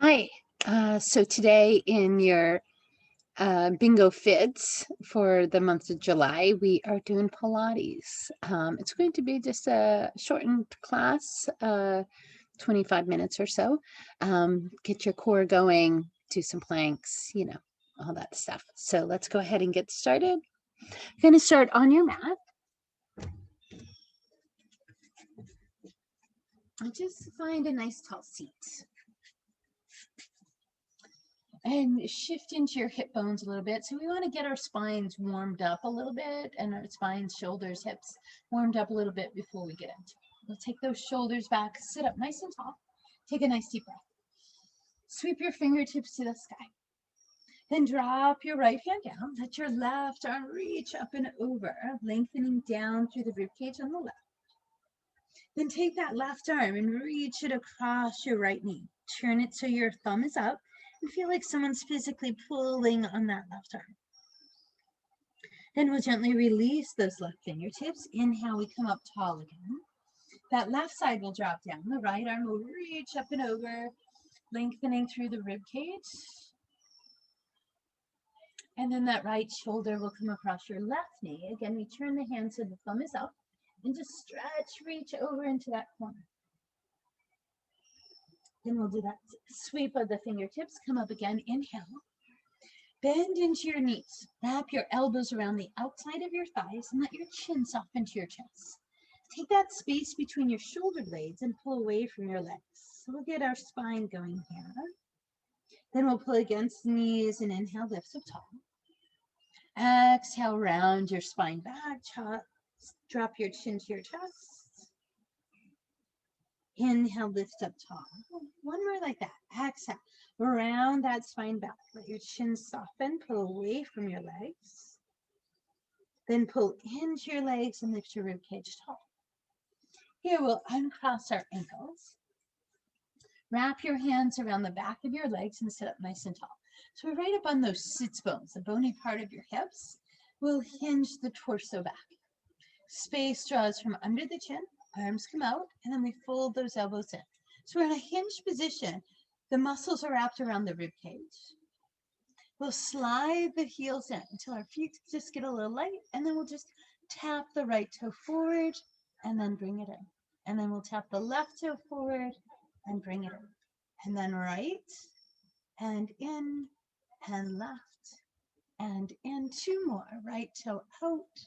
Hi. So today in your bingo fits for the month of July, we are doing Pilates. It's going to be just a shortened class, 25 minutes or so. Get your core going, do some planks, all that stuff. So let's go ahead and get started. You're going to start on your mat. And just find a nice tall seat. And shift into your hip bones a little bit. So we want to get our spines warmed up a little bit, and our spines, shoulders, hips warmed up a little bit before we get into it. We'll take those shoulders back, sit up nice and tall. Take a nice deep breath. Sweep your fingertips to the sky. Then drop your right hand down. Let your left arm reach up and over, lengthening down through the ribcage on the left. Then take that left arm and reach it across your right knee. Turn it so your thumb is up and feel like someone's physically pulling on that left arm. Then we'll gently release those left fingertips. Inhale, we come up tall again. That left side will drop down. The right arm will reach up and over, lengthening through the rib cage. And then that right shoulder will come across your left knee. Again, we turn the hand so the thumb is up and just stretch, reach over into that corner. Then we'll do that sweep of the fingertips. Come up again. Inhale. Bend into your knees. Wrap your elbows around the outside of your thighs and let your chin soften to your chest. Take that space between your shoulder blades and pull away from your legs. So we'll get our spine going here. Then we'll pull against the knees and inhale, lift up tall. Exhale, round your spine back. Drop your chin to your chest. Inhale, lift up tall. One more like that. Exhale, round that spine back. Let your chin soften, pull away from your legs. Then pull into your legs and lift your ribcage tall. Here we'll uncross our ankles. Wrap your hands around the back of your legs and sit up nice and tall. So we're right up on those sits bones, the bony part of your hips. We'll hinge the torso back. Space draws from under the chin. Arms come out, and then we fold those elbows in. So we're in a hinged position. The muscles are wrapped around the rib cage. We'll slide the heels in until our feet just get a little light, and then we'll just tap the right toe forward and then bring it in. And then we'll tap the left toe forward and bring it in. And then right and in and left and in. Two more. Right toe out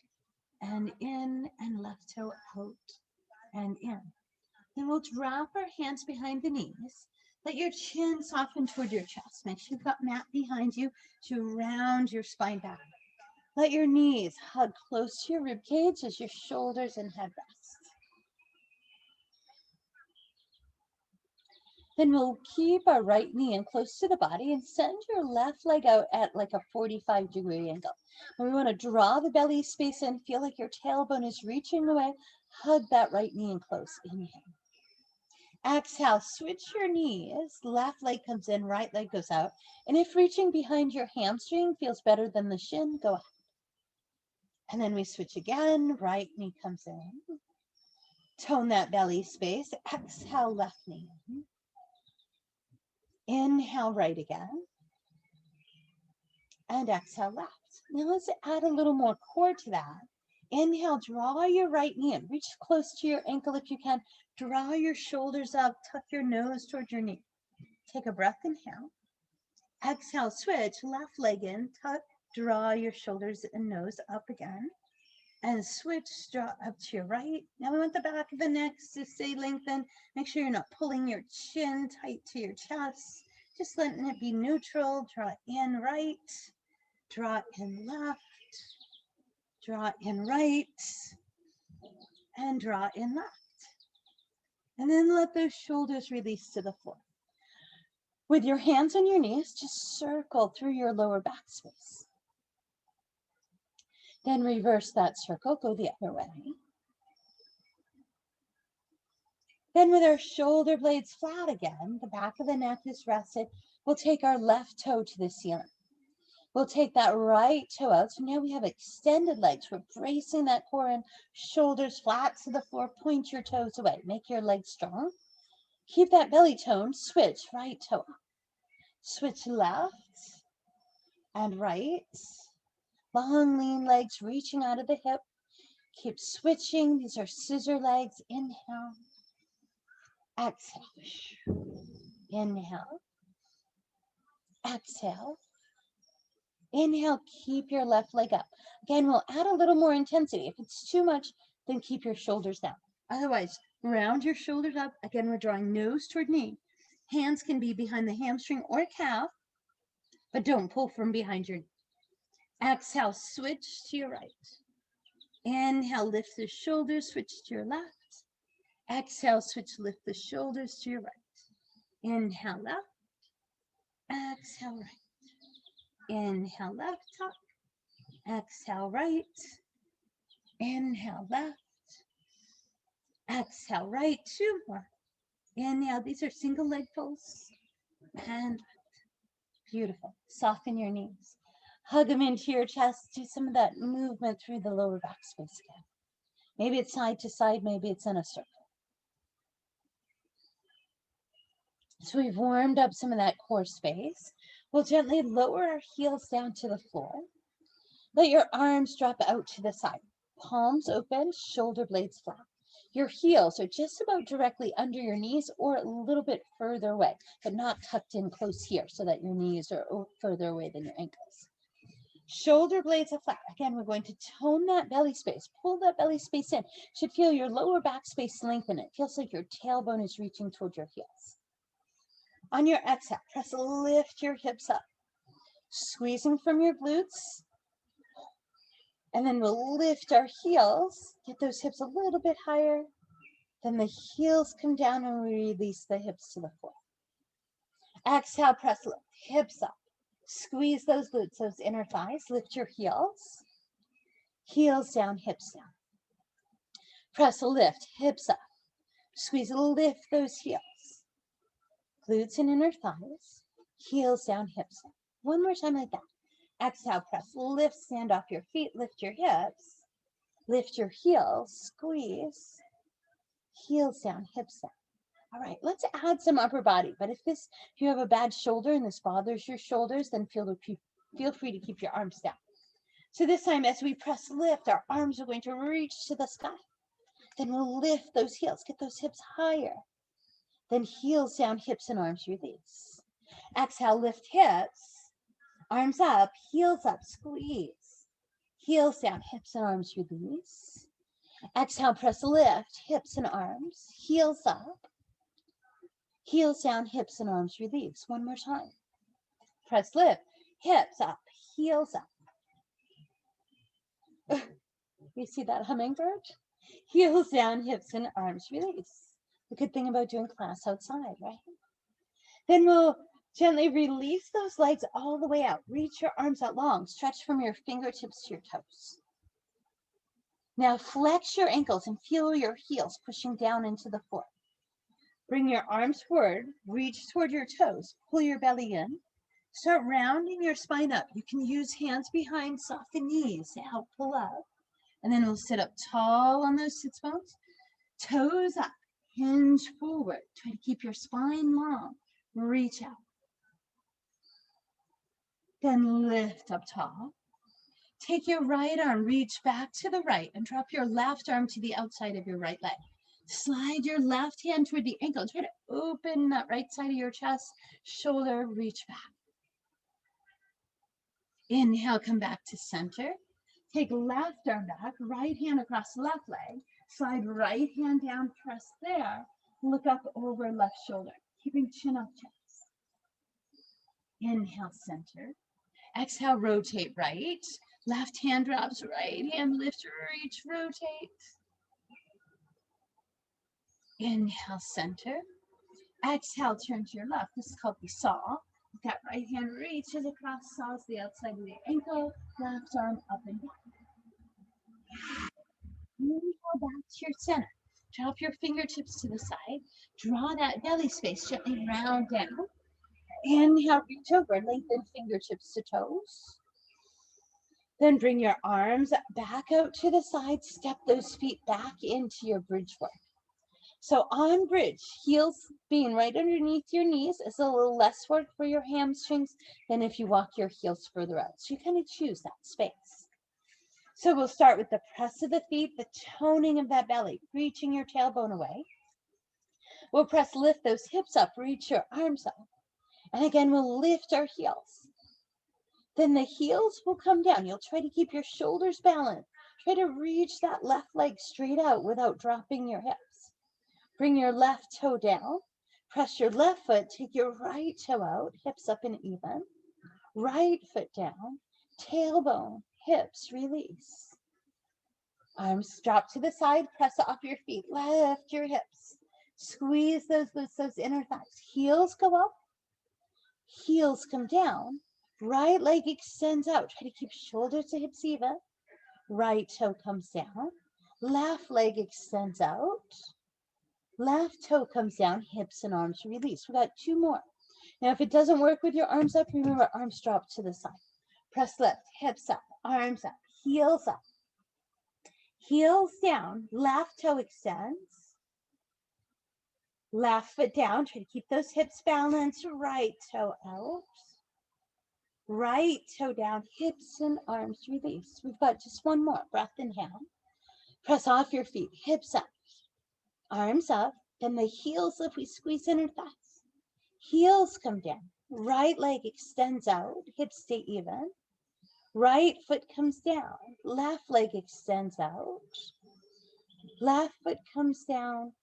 and in and left toe out and in. Then we'll drop our hands behind the knees. Let your chin soften toward your chest. Make sure you've got mat behind you to round your spine back. Let your knees hug close to your rib cage as your shoulders and head rest. Then we'll keep our right knee in close to the body and send your left leg out at like a 45-degree angle. And we want to draw the belly space in, feel like your tailbone is reaching away. Hug that right knee in close. Inhale. Exhale, switch your knees. Left leg comes in, right leg goes out. And if reaching behind your hamstring feels better than the shin, go ahead. And then we switch again. Right knee comes in. Tone that belly space. Exhale, left knee in. Inhale, right again. And exhale, left. Now let's add a little more core to that. Inhale, draw your right knee in. Reach close to your ankle if you can. Draw your shoulders up. Tuck your nose toward your knee. Take a breath, inhale. Exhale, switch. Left leg in. Tuck. Draw your shoulders and nose up again. And switch, draw up to your right. Now we want the back of the neck to stay lengthened. Make sure you're not pulling your chin tight to your chest. Just letting it be neutral. Draw in right. Draw in left. Draw in right. And draw in left. And then let those shoulders release to the floor. With your hands on your knees, just circle through your lower back space. Then reverse that circle, go the other way. Then with our shoulder blades flat again, the back of the neck is rested, we'll take our left toe to the ceiling. We'll take that right toe out. So now we have extended legs. We're bracing that core in, shoulders flat to the floor, point your toes away. Make your legs strong. Keep that belly tone, switch, right toe up. Switch left and right. Long, lean legs reaching out of the hip. Keep switching. These are scissor legs. Inhale. Exhale. Inhale. Exhale. Inhale, keep your left leg up. Again, we'll add a little more intensity. If it's too much, then keep your shoulders down. Otherwise, round your shoulders up. Again, we're drawing nose toward knee. Hands can be behind the hamstring or calf, but don't pull from behind your knee. Exhale, switch to your right. Inhale, lift the shoulders, switch to your left. Exhale, switch, lift the shoulders to your right. Inhale, left. Exhale, right. Inhale, left, top. Exhale, right. Inhale, left. Exhale, right. Two more. Inhale, these are single leg pulls. And beautiful. Soften your knees. Hug them into your chest. Do some of that movement through the lower back space again. Maybe it's side to side, maybe it's in a circle. So we've warmed up some of that core space. We'll gently lower our heels down to the floor. Let your arms drop out to the side. Palms open, shoulder blades flat. Your heels are just about directly under your knees or a little bit further away, but not tucked in close here so that your knees are further away than your ankles. Shoulder blades are flat. Again, we're going to tone that belly space. Pull that belly space in. Should feel your lower back space lengthen. It feels like your tailbone is reaching toward your heels. On your exhale, press lift your hips up. Squeezing from your glutes. And then we'll lift our heels. Get those hips a little bit higher. Then the heels come down and we release the hips to the floor. Exhale, press lift. Hips up. Squeeze those glutes, those inner thighs. Lift your heels. Heels down, hips down. Press a lift, hips up. Squeeze, lift those heels. Glutes and inner thighs. Heels down, hips down. One more time like that. Exhale, press, lift, stand off your feet, lift your hips. Lift your heels, squeeze. Heels down, hips down. All right, let's add some upper body. But if you have a bad shoulder and this bothers your shoulders, then feel free to keep your arms down. So this time, as we press lift, our arms are going to reach to the sky. Then we'll lift those heels, get those hips higher. Then heels down, hips and arms release. Exhale, lift hips, arms up, heels up, squeeze. Heels down, hips and arms release. Exhale, press lift, hips and arms, heels up. Heels down, hips and arms release. One more time. Press lift, hips up, heels up. You see that hummingbird? Heels down, hips and arms release. The good thing about doing class outside, right? Then we'll gently release those legs all the way out. Reach your arms out long. Stretch from your fingertips to your toes. Now flex your ankles and feel your heels pushing down into the floor. Bring your arms forward, reach toward your toes, pull your belly in. Start rounding your spine up. You can use hands behind, soften knees to help pull up. And then we'll sit up tall on those sits bones. Toes up, hinge forward. Try to keep your spine long. Reach out. Then lift up tall. Take your right arm, reach back to the right, and drop your left arm to the outside of your right leg. Slide your left hand toward the ankle. Try to open that right side of your chest. Shoulder, reach back. Inhale, come back to center. Take left arm back, right hand across left leg. Slide right hand down, press there. Look up over left shoulder, keeping chin up, chest. Inhale, center. Exhale, rotate right. Left hand drops, right hand lifts, reach, rotate. Inhale, center. Exhale, turn to your left. This is called the saw. That right hand reaches across, saws the outside of the ankle, left arm up and down. Inhale back to your center. Drop your fingertips to the side. Draw that belly space, gently round down. Inhale, reach over, lengthen fingertips to toes. Then bring your arms back out to the side. Step those feet back into your bridge work. So on bridge, heels being right underneath your knees is a little less work for your hamstrings than if you walk your heels further out. So you kind of choose that space. So we'll start with the press of the feet, the toning of that belly, reaching your tailbone away. We'll press, lift those hips up, reach your arms up. And again, we'll lift our heels. Then the heels will come down. You'll try to keep your shoulders balanced. Try to reach that left leg straight out without dropping your hips. Bring your left toe down. Press your left foot. Take your right toe out. Hips up and even. Right foot down. Tailbone. Hips release. Arms drop to the side. Press off your feet. Lift your hips. Squeeze those glutes, those inner thighs. Heels go up. Heels come down. Right leg extends out. Try to keep shoulders to hips even. Right toe comes down. Left leg extends out. Left toe comes down. Hips and arms release. We got 2 more. Now, if it doesn't work with your arms up, remember arms drop to the side. Press left, hips up, arms up, heels up. Heels down. Left toe extends. Left foot down. Try to keep those hips balanced. Right toe out. Right toe down, hips and arms release. We've got just 1 more. Breath inhale. Press off your feet, hips up, arms up. Then the heels lift, we squeeze inner thighs. Heels come down. Right leg extends out, hips stay even. Right foot comes down. Left leg extends out. Left foot comes down.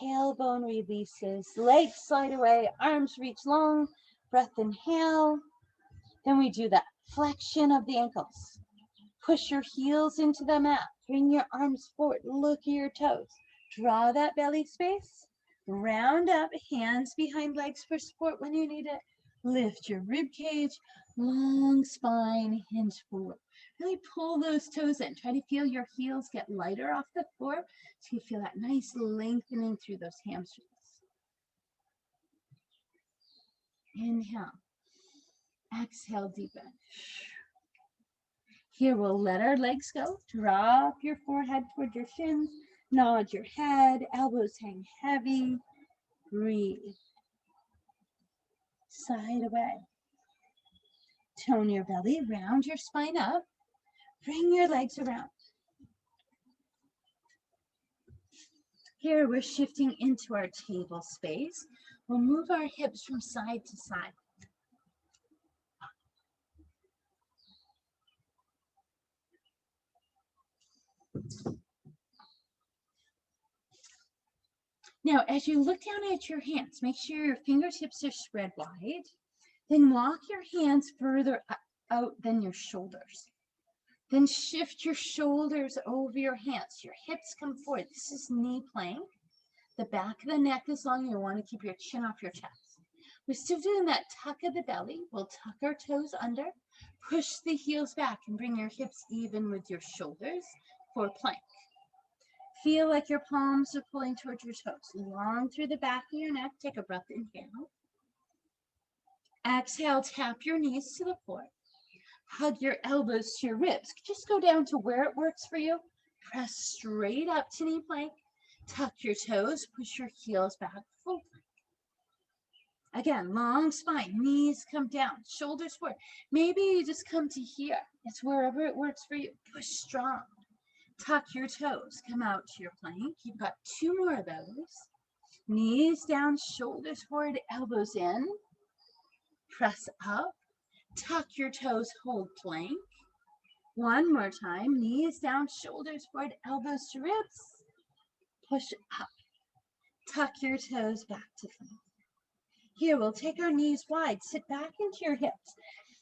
Tailbone releases. Legs slide away. Arms reach long. Breath inhale. Then we do that flexion of the ankles. Push your heels into the mat. Bring your arms forward. Look at your toes. Draw that belly space. Round up. Hands behind legs for support when you need it. Lift your rib cage. Long spine. Hinge forward. Really pull those toes in. Try to feel your heels get lighter off the floor so you feel that nice lengthening through those hamstrings. Inhale. Exhale, deepen. Here we'll let our legs go. Drop your forehead toward your shins. Nod your head. Elbows hang heavy. Breathe. Side away. Tone your belly. Round your spine up. Bring your legs around. Here we're shifting into our table space. We'll move our hips from side to side. Now, as you look down at your hands, make sure your fingertips are spread wide. Then walk your hands further out than your shoulders. Then shift your shoulders over your hands. Your hips come forward. This is knee plank. The back of the neck is long. You want to keep your chin off your chest. We're still doing that tuck of the belly. We'll tuck our toes under. Push the heels back and bring your hips even with your shoulders for plank. Feel like your palms are pulling towards your toes. Long through the back of your neck. Take a breath. Inhale. Exhale. Tap your knees to the floor. Hug your elbows to your ribs. Just go down to where it works for you. Press straight up to knee plank. Tuck your toes. Push your heels back. Full plank. Again, long spine. Knees come down. Shoulders forward. Maybe you just come to here. It's wherever it works for you. Push strong. Tuck your toes. Come out to your plank. You've got 2 more of those. Knees down. Shoulders forward. Elbows in. Press up. Tuck your toes, hold plank. 1 more time. Knees down, shoulders forward, elbows to ribs. Push up. Tuck your toes back to plank. Here, we'll take our knees wide. Sit back into your hips.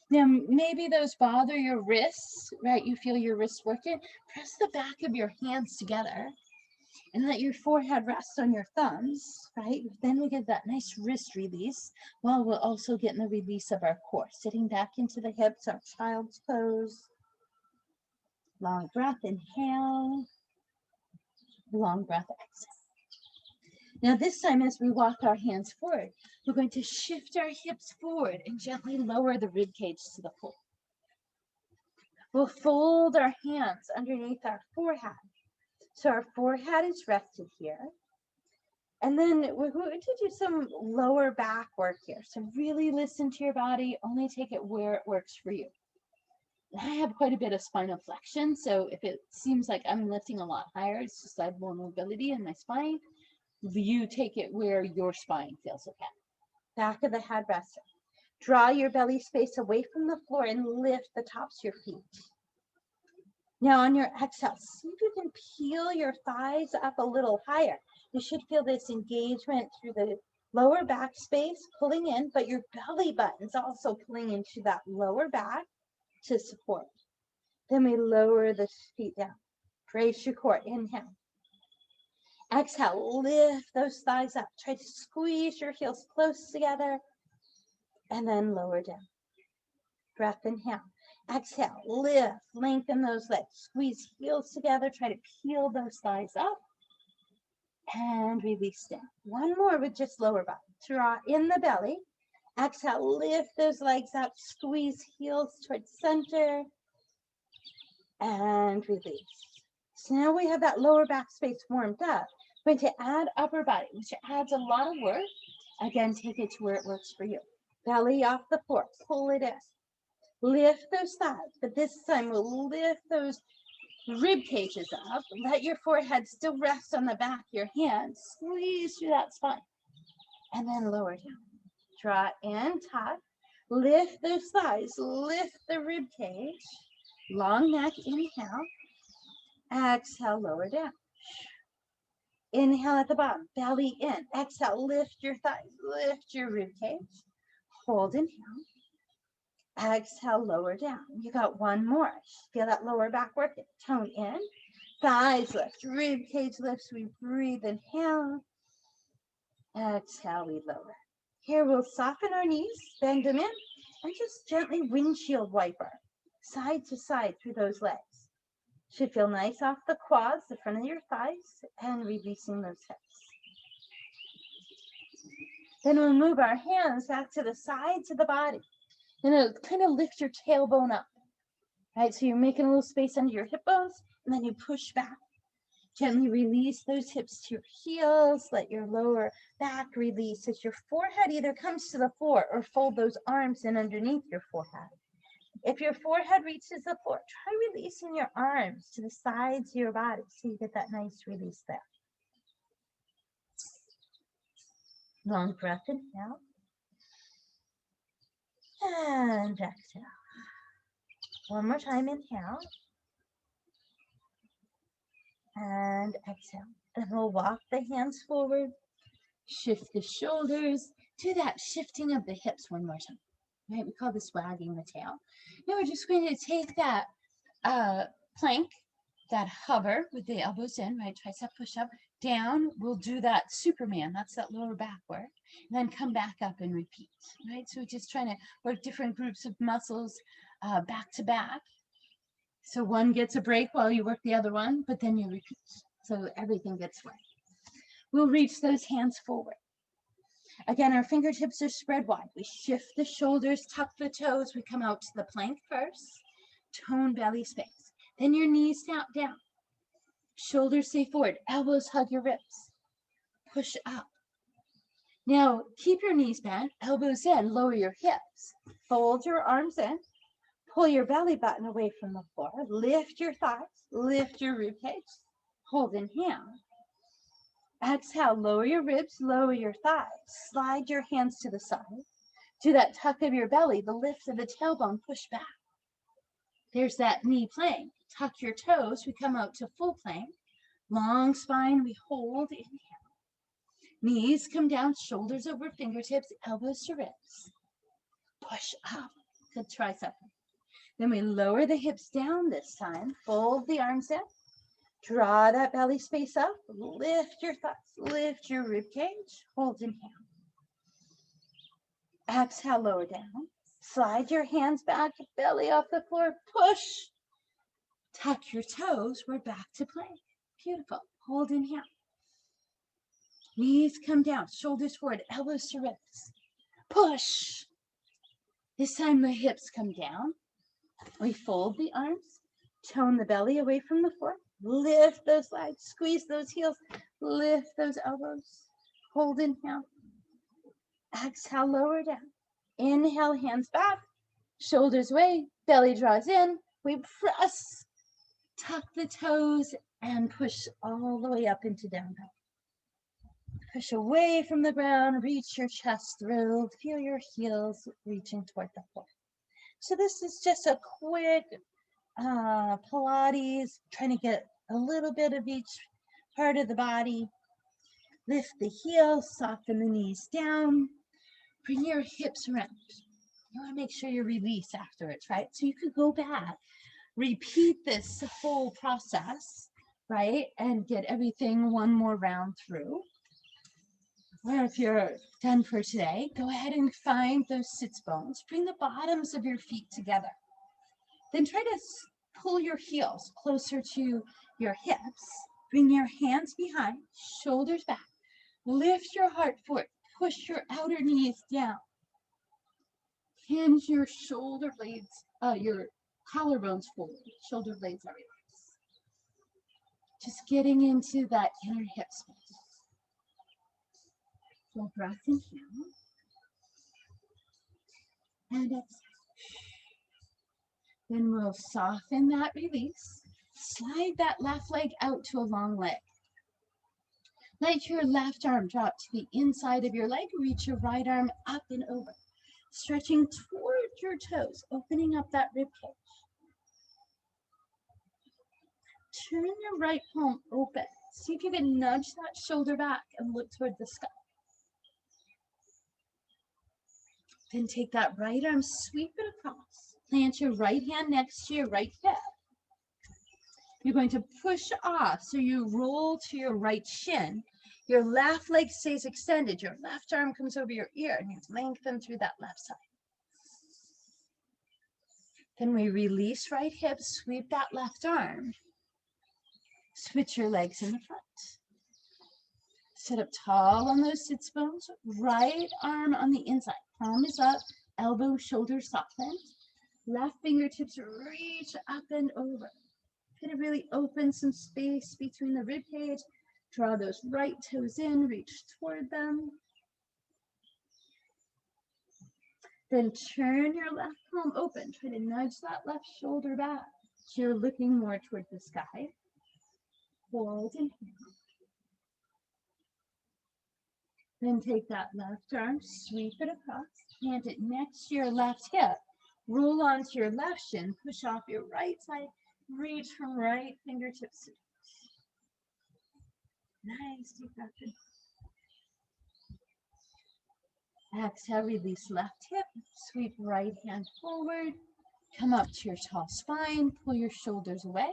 Now, maybe those bother your wrists, right? You feel your wrists working. Press the back of your hands together and let your forehead rest on your thumbs, right? Then we get that nice wrist release while we're also getting the release of our core. Sitting back into the hips, our child's pose. Long breath, inhale. Long breath, exhale. Now this time as we walk our hands forward, we're going to shift our hips forward and gently lower the rib cage to the floor. We'll fold our hands underneath our forehead. So our forehead is rested here. And then we're going to do some lower back work here. So really listen to your body, only take it where it works for you. I have quite a bit of spinal flexion, so if it seems like I'm lifting a lot higher, it's just I have more mobility in my spine. You take it where your spine feels okay. Back of the head resting. Draw your belly space away from the floor and lift the tops of your feet. Now on your exhale, see if you can peel your thighs up a little higher. You should feel this engagement through the lower back space, pulling in, but your belly button's also pulling into that lower back to support. Then we lower the feet down. Brace your core. Inhale. Exhale, lift those thighs up. Try to squeeze your heels close together and then lower down. Breath, inhale. Exhale, lift, lengthen those legs. Squeeze heels together. Try to peel those thighs up and release down. One more with just lower body. Draw in the belly. Exhale, lift those legs up. Squeeze heels towards center and release. So now we have that lower back space warmed up. We're going to add upper body, which adds a lot of work. Again, take it to where it works for you. Belly off the floor, pull it in. Lift those thighs, but this time we'll lift those rib cages up. Let your forehead still rest on the back of your hands. Squeeze through that spine. And then lower down. Draw in, tuck. Lift those thighs. Lift the rib cage. Long neck, inhale. Exhale, lower down. Inhale at the bottom, belly in. Exhale, lift your thighs, lift your rib cage. Hold, inhale. Exhale, lower down. You got one more. Feel that lower back working. Tone in. Thighs lift, rib cage lifts. We breathe, inhale. Exhale, we lower. Here we'll soften our knees, bend them in, and just gently windshield wiper side to side through those legs. Should feel nice off the quads, the front of your thighs, and releasing those hips. Then we'll move our hands back to the sides of the body. And it'll kind of lift your tailbone up. Right, so you're making a little space under your hip bones, and then you push back. Gently release those hips to your heels. Let your lower back release as your forehead either comes to the floor or fold those arms in underneath your forehead. If your forehead reaches the floor, try releasing your arms to the sides of your body so you get that nice release there. Long breath, inhale. And exhale. One more time, inhale. And exhale. Then we'll walk the hands forward. Shift the shoulders. Do that shifting of the hips one more time. Right, we call this wagging the tail. Now we're just going to take that plank, that hover with the elbows in, right, tricep push up, down. We'll do that Superman, that's that lower back work, and then come back up and repeat, right? So we're just trying to work different groups of muscles back to back. So one gets a break while you work the other one, but then you repeat. So everything gets worked. We'll reach those hands forward. Again, our fingertips are spread wide. We shift the shoulders, tuck the toes. We come out to the plank first. Tone belly space. Then your knees down. Shoulders stay forward. Elbows hug your ribs. Push up. Now, keep your knees bent. Elbows in. Lower your hips. Fold your arms in. Pull your belly button away from the floor. Lift your thighs. Lift your rib cage. Hold, inhale. Exhale, lower your ribs, lower your thighs. Slide your hands to the side. Do that tuck of your belly, the lift of the tailbone, push back. There's that knee plank. Tuck your toes, we come out to full plank. Long spine, we hold, inhale. Knees come down, shoulders over fingertips, elbows to ribs. Push up, good tricep. Then we lower the hips down this time, fold the arms in. Draw that belly space up, lift your thighs, lift your rib cage, hold, inhale. Exhale, lower down. Slide your hands back, belly off the floor, push. Tuck your toes, we're back to plank. Beautiful, hold, inhale. Knees come down, shoulders forward, elbows to ribs. Push. This time the hips come down. We fold the arms, tone the belly away from the floor. Lift those legs, squeeze those heels, lift those elbows. Hold, inhale. Exhale, lower down. Inhale, hands back, shoulders away, belly draws in. We press, tuck the toes, and push all the way up into down dog. Push away from the ground, reach your chest through, feel your heels reaching toward the floor. So this is just a quick Pilates, trying to get a little bit of each part of the body. Lift the heels, soften the knees down, bring your hips around. You want to make sure you release afterwards, right? So you could go back, repeat this whole process, right? And get everything one more round through. Or if you're done for today, go ahead and find those sits bones. Bring the bottoms of your feet together. Then try to pull your heels closer to your hips. Bring your hands behind, shoulders back. Lift your heart forward. Push your outer knees down. Hinge your shoulder blades, your collarbones forward. Shoulder blades are relaxed. Just getting into that inner hip space. Full breath in here. And exhale. Then we'll soften that release. Slide that left leg out to a long leg. Let your left arm drop to the inside of your leg. Reach your right arm up and over. Stretching toward your toes, opening up that rib cage. Turn your right palm open. See if you can nudge that shoulder back and look toward the sky. Then take that right arm, sweep it across. Plant your right hand next to your right hip. You're going to push off, so you roll to your right shin. Your left leg stays extended. Your left arm comes over your ear, and you lengthen through that left side. Then we release right hip, sweep that left arm. Switch your legs in the front. Sit up tall on those sits bones. Right arm on the inside. Palm is up, elbow, shoulder softened. Left fingertips reach up and over. Kind of really open some space between the rib cage. Draw those right toes in, reach toward them. Then turn your left palm open. Try to nudge that left shoulder back. So you're looking more toward the sky. Hold and inhale. Then take that left arm, sweep it across, plant it next to your left hip. Roll onto your left shin, push off your right side, reach from right fingertips to toes. Nice, deep breath in. Exhale, release left hip, sweep right hand forward, come up to your tall spine, pull your shoulders away.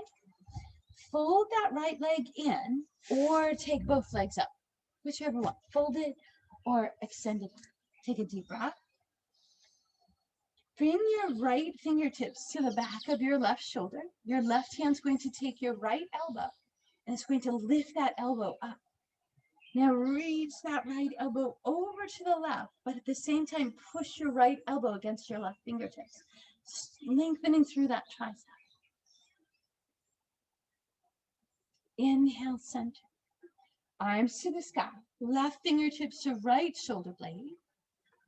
Fold that right leg in, or take both legs up, whichever one, fold it or extend it. Take a deep breath. Bring your right fingertips to the back of your left shoulder. Your left hand's going to take your right elbow, and it's going to lift that elbow up. Now reach that right elbow over to the left, but at the same time, push your right elbow against your left fingertips, lengthening through that tricep. Inhale, center. Arms to the sky. Left fingertips to right shoulder blade.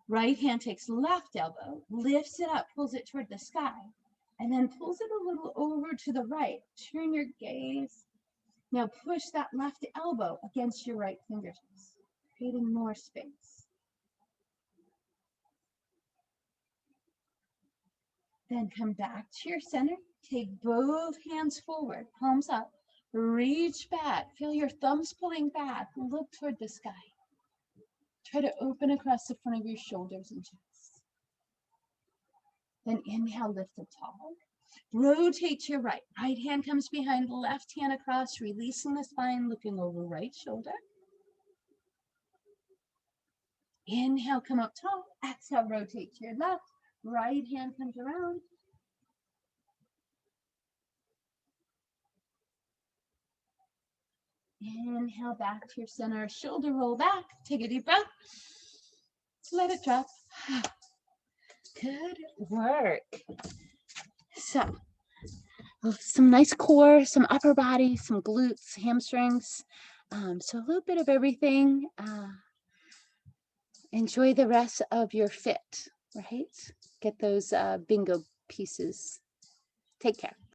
Right hand takes left elbow, lifts it up, pulls it toward the sky, and then pulls it a little over to the right. Turn your gaze. Now push that left elbow against your right fingertips, creating more space. Then come back to your center. Take both hands forward, palms up. Reach back. Feel your thumbs pulling back. Look toward the sky. Try to open across the front of your shoulders and chest. Then inhale, lift up tall. Rotate to your right. Right hand comes behind, left hand across, releasing the spine, looking over right shoulder. Inhale, come up tall. Exhale, rotate to your left. Right hand comes around. Inhale, back to your center, shoulder roll back. Take a deep breath. Let it drop. Good work. So, some nice core, some upper body, some glutes, hamstrings. So a little bit of everything. enjoy the rest of your fit, right? Get those bingo pieces. Take care.